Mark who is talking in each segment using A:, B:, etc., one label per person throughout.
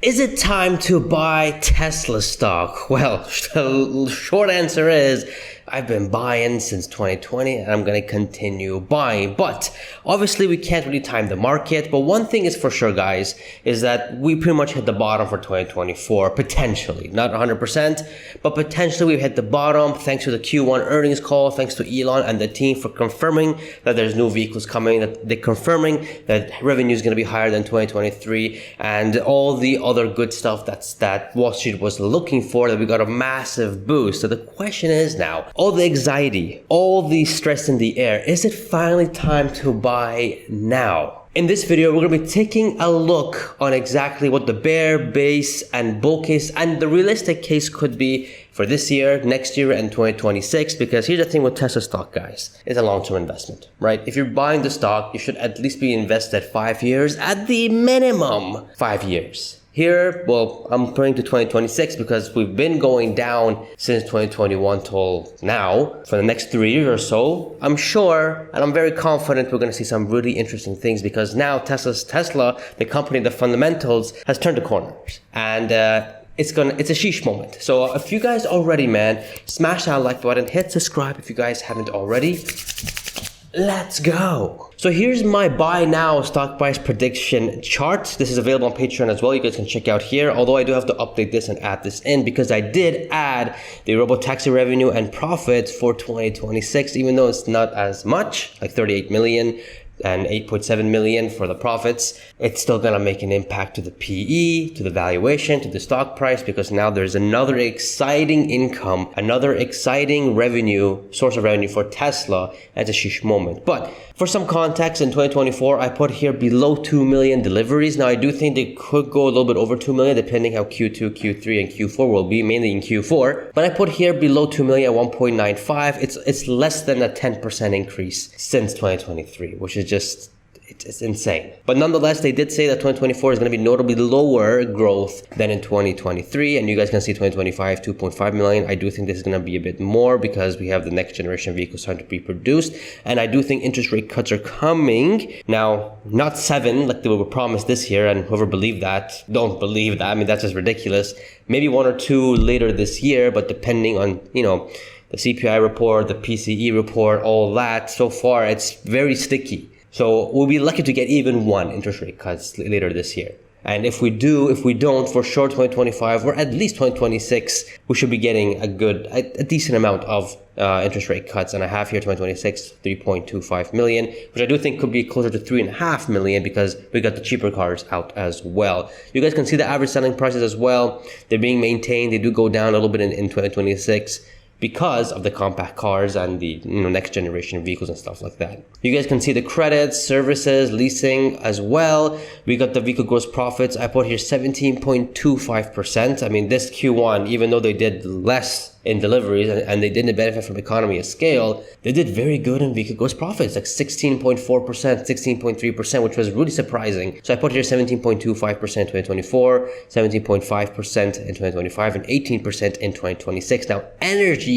A: Is it time to buy Tesla stock? Well, the short answer is I've been buying since 2020 and I'm going to continue buying. But obviously we can't really time the market. But one thing is for sure, guys, is that we pretty much hit the bottom for 2024, potentially. Not 100%, but potentially we've hit the bottom thanks to the Q1 earnings call, thanks to Elon and the team for confirming that there's new vehicles coming, that they're confirming that revenue is going to be higher than 2023 and all the other good stuff that Wall Street was looking for, that we got a massive boost. So the question is now, all the anxiety, all the stress in the air, is it finally time to buy now? In this video, we're going to be taking a look on exactly what the bear, base, and bull case and the realistic case could be for this year, next year, and 2026. Because here's the thing with Tesla stock, guys. It's a long-term investment, right? If you're buying the stock, you should at least be invested 5 years, at the minimum 5 years. Here, well, I'm pointing to 2026 because we've been going down since 2021 till now. For the next 3 years or so, I'm sure and I'm very confident we're going to see some really interesting things because now Tesla, the company, the fundamentals, has turned the corners. And it's a sheesh moment. So if you guys already, man, smash that like button, hit subscribe if you guys haven't already. Let's go. So here's my buy now stock price prediction chart. This is available on Patreon as well. You guys can check out here. Although I do have to update this and add this in because I did add the robotaxi revenue and profits for 2026, even though it's not as much, like 38 million and 8.7 million for the profits. It's still gonna make an impact to the PE, to the valuation, to the stock price, because now there's another exciting income, another exciting source of revenue for Tesla at a sheesh moment. But for some context, in 2024, I put here below 2 million deliveries. Now, I do think they could go a little bit over 2 million, depending how Q2, Q3, and Q4 will be, mainly in Q4. But I put here below 2 million at 1.95. It's less than a 10% increase since 2023, which is just, it's insane. But nonetheless, they did say that 2024 is going to be notably lower growth than in 2023. And you guys can see 2025, 2.5 million. I do think this is going to be a bit more because we have the next generation vehicles starting to be produced. And I do think interest rate cuts are coming. Now, not 7 like they were promised this year. And whoever believed that, don't believe that. I mean, that's just ridiculous. Maybe 1 or 2 later this year, but depending on, the CPI report, the PCE report, all that, so far, it's very sticky. So we'll be lucky to get even 1 interest rate cuts later this year. And if we don't, for sure 2025 or at least 2026, we should be getting a decent amount of interest rate cuts. And I have here 2026, 3.25 million, which I do think could be closer to 3.5 million because we got the cheaper cars out as well. You guys can see the average selling prices as well. They're being maintained. They do go down a little bit in 2026. Because of the compact cars and the next generation vehicles and stuff like that. You guys can see the credits, services, leasing as well. We got the vehicle gross profits. I put here 17.25%. I mean, this Q1, even though they did less in deliveries and they didn't benefit from economy of scale, they did very good in vehicle gross profits, like 16.4%, 16.3%, which was really surprising. So I put here 17.25% in 2024, 17.5% in 2025, and 18% in 2026. Now, energy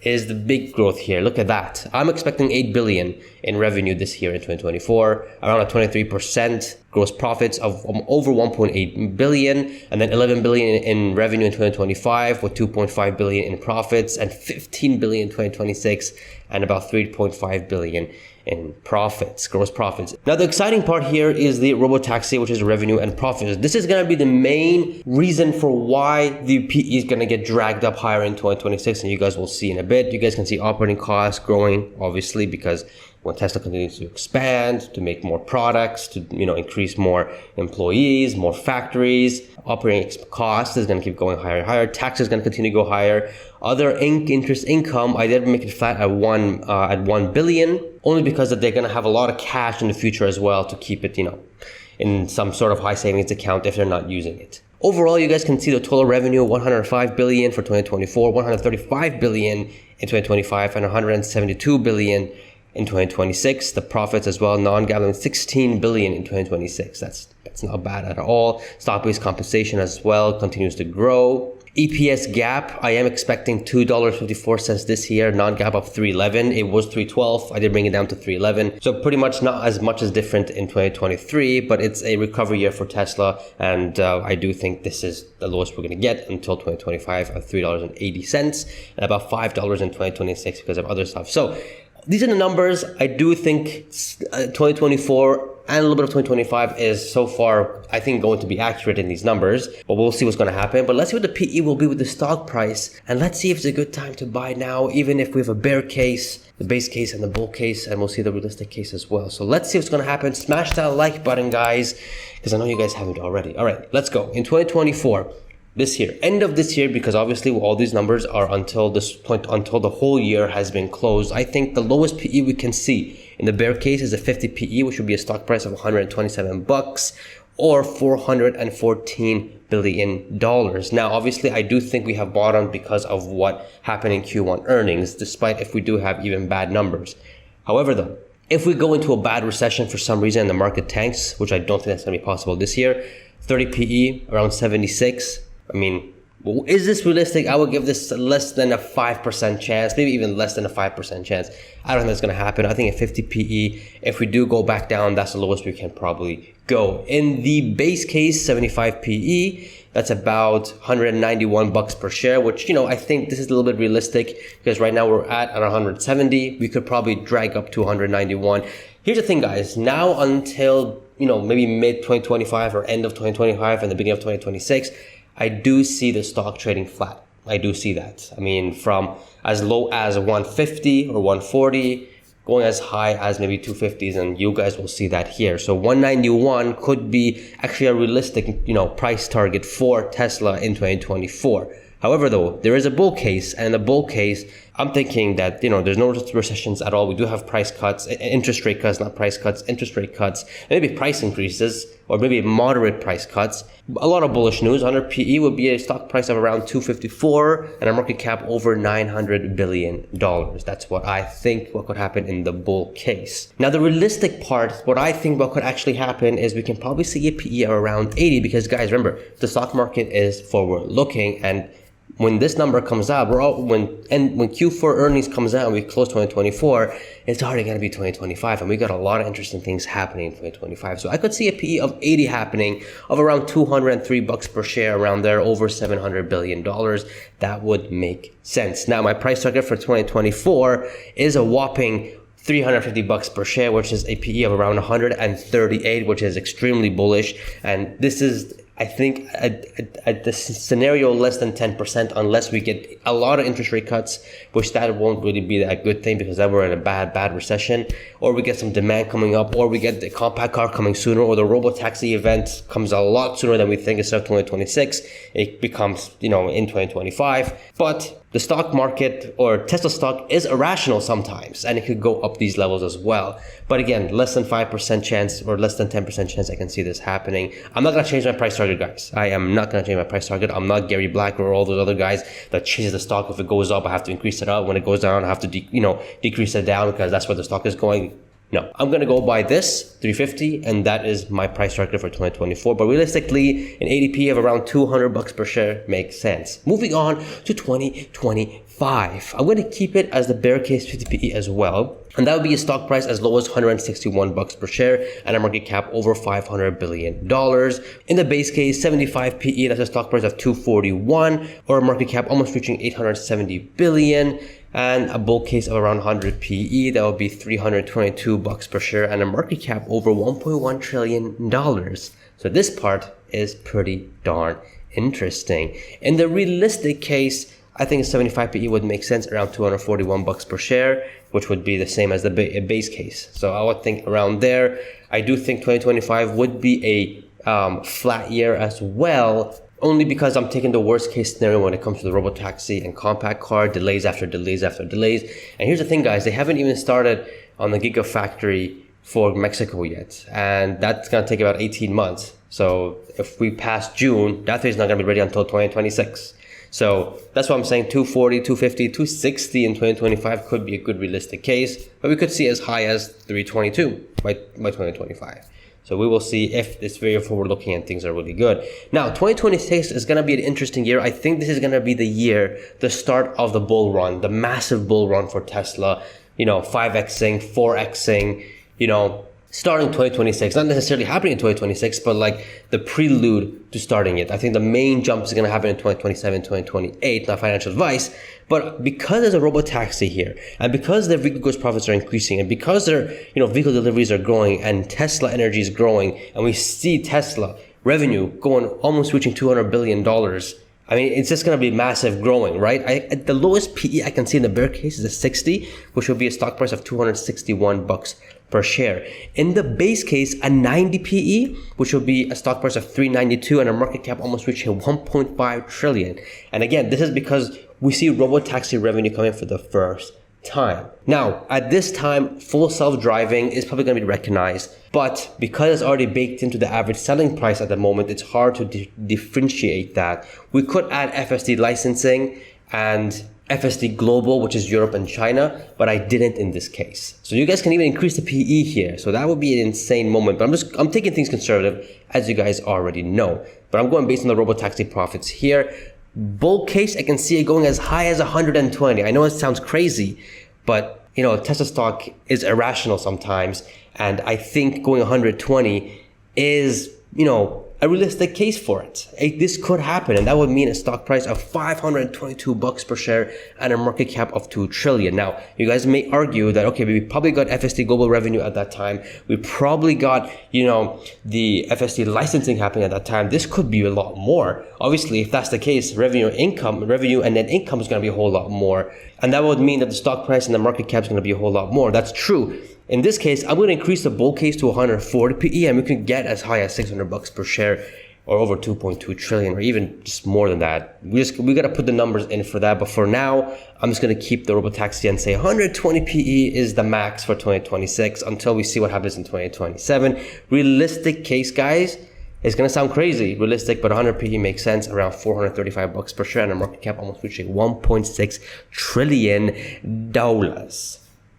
A: is the big growth here. Look at that. I'm expecting 8 billion in revenue this year in 2024, around a 23% gross profits of over 1.8 billion, and then 11 billion in revenue in 2025 with 2.5 billion in profits and 15 billion in 2026 and about 3.5 billion in profits, gross profits. Now, the exciting part here is the robotaxi, which is revenue and profits. This is going to be the main reason for why the PE is going to get dragged up higher in 2026, and you guys will see in a bit. You guys can see operating costs growing, obviously, because when Tesla continues to expand, to make more products, to increase more employees, more factories, operating costs is going to keep going higher and higher. Tax is going to continue to go higher. Other interest income, I did make it flat at 1 billion, only because they're going to have a lot of cash in the future as well to keep it, in some sort of high savings account if they're not using it. Overall, you guys can see the total revenue, 105 billion for 2024, 135 billion in 2025, and 172 billion in 2026. The profits as well, non-GAAP, 16 billion in 2026. That's not bad at all. Stock-based compensation as well continues to grow. EPS gap, I am expecting $2.54 this year, non-gap of $3.11. It was $3.12. I did bring it down to $3.11. So pretty much not as much as different in 2023, but it's a recovery year for Tesla. And I do think this is the lowest we're going to get until 2025 at $3.80 and about $5 in 2026 because of other stuff. So these are the numbers. I do think 2024 and a little bit of 2025 is so far, I think, going to be accurate in these numbers, but we'll see what's going to happen. But let's see what the PE will be with the stock price, and let's see if it's a good time to buy now, even if we have a bear case, the base case and the bull case, and we'll see the realistic case as well. So let's see what's going to happen. Smash that like button, guys, because I know you guys haven't already. All right, let's go. In 2024, this year, end of this year, because obviously all these numbers are until this point, until the whole year has been closed. I think the lowest PE we can see in the bear case is a 50 PE, which would be a stock price of $127 or $414 billion. Now, obviously, I do think we have bottomed because of what happened in Q1 earnings, despite if we do have even bad numbers. However, though, if we go into a bad recession for some reason and the market tanks, which I don't think that's going to be possible this year, 30 PE, around 76. I mean, is this realistic? I would give this less than a 5% chance, maybe even less than a 5% chance. I don't think that's going to happen. I think at 50 PE, if we do go back down, that's the lowest we can probably go. In the base case, 75 PE, that's about $191 per share, which, I think this is a little bit realistic because right now we're at 170. We could probably drag up to 191. Here's the thing, guys. Now until, maybe mid 2025 or end of 2025 and the beginning of 2026, I do see the stock trading flat. I do see that. I mean, from as low as 150 or 140, going as high as maybe 250s, and you guys will see that here. So 191 could be actually a realistic, price target for Tesla in 2024. However, though, there is a bull case, and in the bull case, I'm thinking that, there's no recessions at all. We do have price cuts, interest rate cuts, not price cuts, interest rate cuts, maybe price increases, or maybe moderate price cuts. A lot of bullish news. 100 PE would be a stock price of around 254 and a market cap over $900 billion. That's what I think what could happen in the bull case. Now, the realistic part, what I think what could actually happen is we can probably see a PE of around 80 because, guys, remember, the stock market is forward looking, and when this number comes out, when Q4 earnings comes out and we close 2024, it's already going to be 2025, and we got a lot of interesting things happening in 2025. So I could see a PE of 80 happening, of around $203 per share, around there, over $700 billion. That would make sense. Now, my price target for 2024 is a whopping $350 per share, which is a PE of around 138, which is extremely bullish. And this is, I think, at the scenario less than 10%, unless we get a lot of interest rate cuts, which that won't really be a good thing because then we're in a bad recession, or we get some demand coming up, or we get the compact car coming sooner, or the robo-taxi event comes a lot sooner than we think instead of 2026. It becomes, in 2025. But the stock market or Tesla stock is irrational sometimes, and it could go up these levels as well. But again, less than 5% chance or less than 10% chance I can see this happening. I'm not going to change my price target, guys. I am not going to change my price target. I'm not Gary Black or all those other guys that changes the stock. If it goes up, I have to increase it up. When it goes down, I have to decrease it down because that's where the stock is going. No, I'm going to go by this 350, and that is my price target for 2024. But realistically, an ADP of around $200 per share makes sense. Moving on to 2025, I'm going to keep it as the bear case 50 PE as well. And that would be a stock price as low as $161 per share and a market cap over $500 billion. In the base case, 75 PE, that's a stock price of $241 or a market cap almost reaching $870 billion. And a bull case of around 100 PE, that would be $322 per share and a market cap over $1.1 trillion. So this part is pretty darn interesting. In the realistic case, I think a 75 PE would make sense, around $241 per share, which would be the same as the base case. So I would think around there. I do think 2025 would be a flat year as well, only because I'm taking the worst case scenario when it comes to the robotaxi and compact car, delays after delays after delays. And here's the thing, guys, they haven't even started on the Gigafactory for Mexico yet. And that's going to take about 18 months. So if we pass June, that thing is not going to be ready until 2026. So that's why I'm saying 240, 250, 260 in 2025 could be a good realistic case. But we could see as high as 322 by 2025. So we will see if it's very forward looking and things are really good. Now, 2026 is going to be an interesting year. I think this is going to be the year, the start of the bull run, the massive bull run for Tesla, 5xing, 4xing, starting 2026, not necessarily happening in 2026, but like the prelude to starting it. I think the main jump is going to happen in 2027, 2028, not financial advice. But because there's a robotaxi here, and because their vehicle gross profits are increasing, and because their vehicle deliveries are growing, and Tesla energy is growing, and we see Tesla revenue going almost reaching $200 billion. I mean, it's just going to be massive growing, right? The lowest PE I can see in the bear case is a 60, which would be a stock price of $261 per share. In the base case, a 90 PE, which will be a stock price of $392 and a market cap almost reaching 1.5 trillion. And again, this is because we see robotaxi revenue coming for the first time. Now, at this time, full self-driving is probably going to be recognized, but because it's already baked into the average selling price at the moment, it's hard to differentiate that. We could add FSD licensing and FSD Global, which is Europe and China, but I didn't in this case. So you guys can even increase the PE here. So that would be an insane moment, but I'm taking things conservative, as you guys already know. But I'm going based on the robotaxi profits here. Bull case, I can see it going as high as 120. I know it sounds crazy, but Tesla stock is irrational sometimes. And I think going 120 is, a realistic case for it. This could happen, and that would mean a stock price of $522 per share and a market cap of 2 trillion. Now, you guys may argue that, okay, we probably got FSD global revenue at that time. We probably got, the FSD licensing happening at that time. This could be a lot more. Obviously, if that's the case, revenue and net income is going to be a whole lot more. And that would mean that the stock price and the market cap is going to be a whole lot more. That's true. In this case, I'm going to increase the bull case to 140 PE, and we can get as high as $600 per share, or over 2.2 trillion, or even just more than that. We got to put the numbers in for that. But for now, I'm just going to keep the robotaxi and say 120 PE is the max for 2026 until we see what happens in 2027. Realistic case, guys. It's going to sound crazy, realistic, but 100 PE makes sense, around $435 per share, and a market cap almost reaching $1.6 trillion.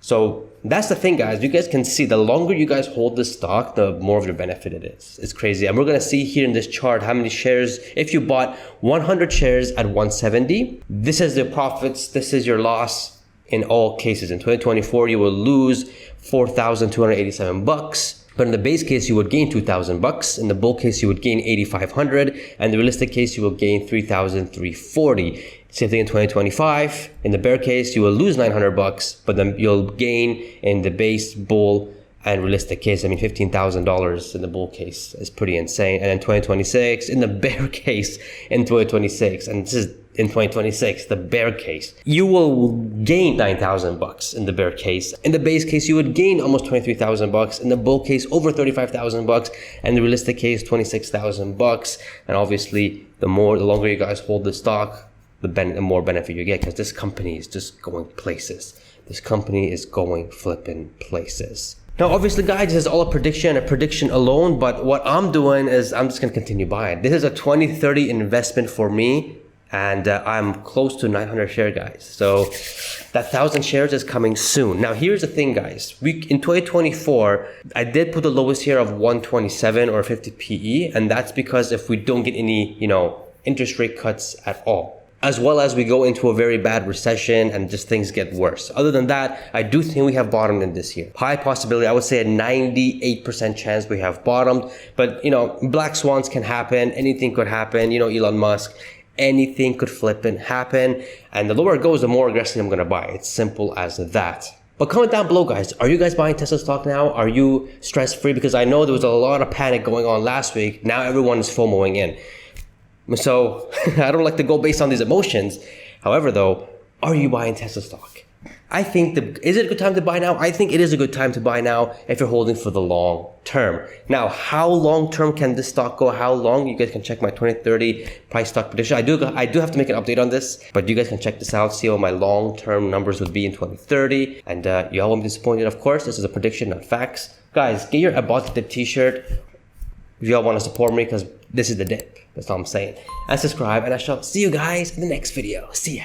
A: So that's the thing, guys. You guys can see the longer you guys hold this stock, the more of your benefit it is. It's crazy. And we're going to see here in this chart how many shares. If you bought 100 shares at 170, this is the profits. This is your loss in all cases. In 2024, you will lose $4,287. But in the base case, you would gain $2,000. In the bull case, you would gain $8,500. And the realistic case, you will gain $3,340. Same thing in 2025. In the bear case, you will lose $900, but then you'll gain in the base, bull, and realistic case. I mean, $15,000 in the bull case is pretty insane. And in 2026, in the bear case, in 2026, and this is in 2026, the bear case, you will gain $9,000 in the bear case. In the base case, you would gain almost $23,000. In the bull case, over $35,000, and the realistic case, $26,000. And obviously, the longer you guys hold the stock, the more benefit you get, because this company is just going places. This company is going flipping places. Now, obviously, guys, this is all a prediction alone, but what I'm doing is I'm just going to continue buying. This is a 2030 investment for me, and I'm close to 900 share, guys. So that 1,000 shares is coming soon. Now, here's the thing, guys. In 2024, I did put the lowest here of 127 or 50 PE, and that's because if we don't get any, interest rate cuts at all, as well as we go into a very bad recession and just things get worse. Other than that, I do think we have bottomed in this year. High possibility, I would say a 98% chance we have bottomed. But, black swans can happen. Anything could happen. Elon Musk, anything could flip and happen. And the lower it goes, the more aggressively I'm going to buy. It's simple as that. But comment down below, guys. Are you guys buying Tesla stock now? Are you stress-free? Because I know there was a lot of panic going on last week. Now everyone is FOMOing in. So I don't like to go based on these emotions. However, though, are you buying Tesla stock? I think, is it a good time to buy now? I think it is a good time to buy now if you're holding for the long term. Now, how long term can this stock go? How long? You guys can check my 2030 price stock prediction. I do have to make an update on this, but you guys can check this out, see what my long term numbers would be in 2030. And you all won't be disappointed, of course. This is a prediction, not facts. Guys, get your About the Dip t-shirt if y'all want to support me, because this is the dip. That's all I'm saying. And subscribe, and I shall see you guys in the next video. See ya.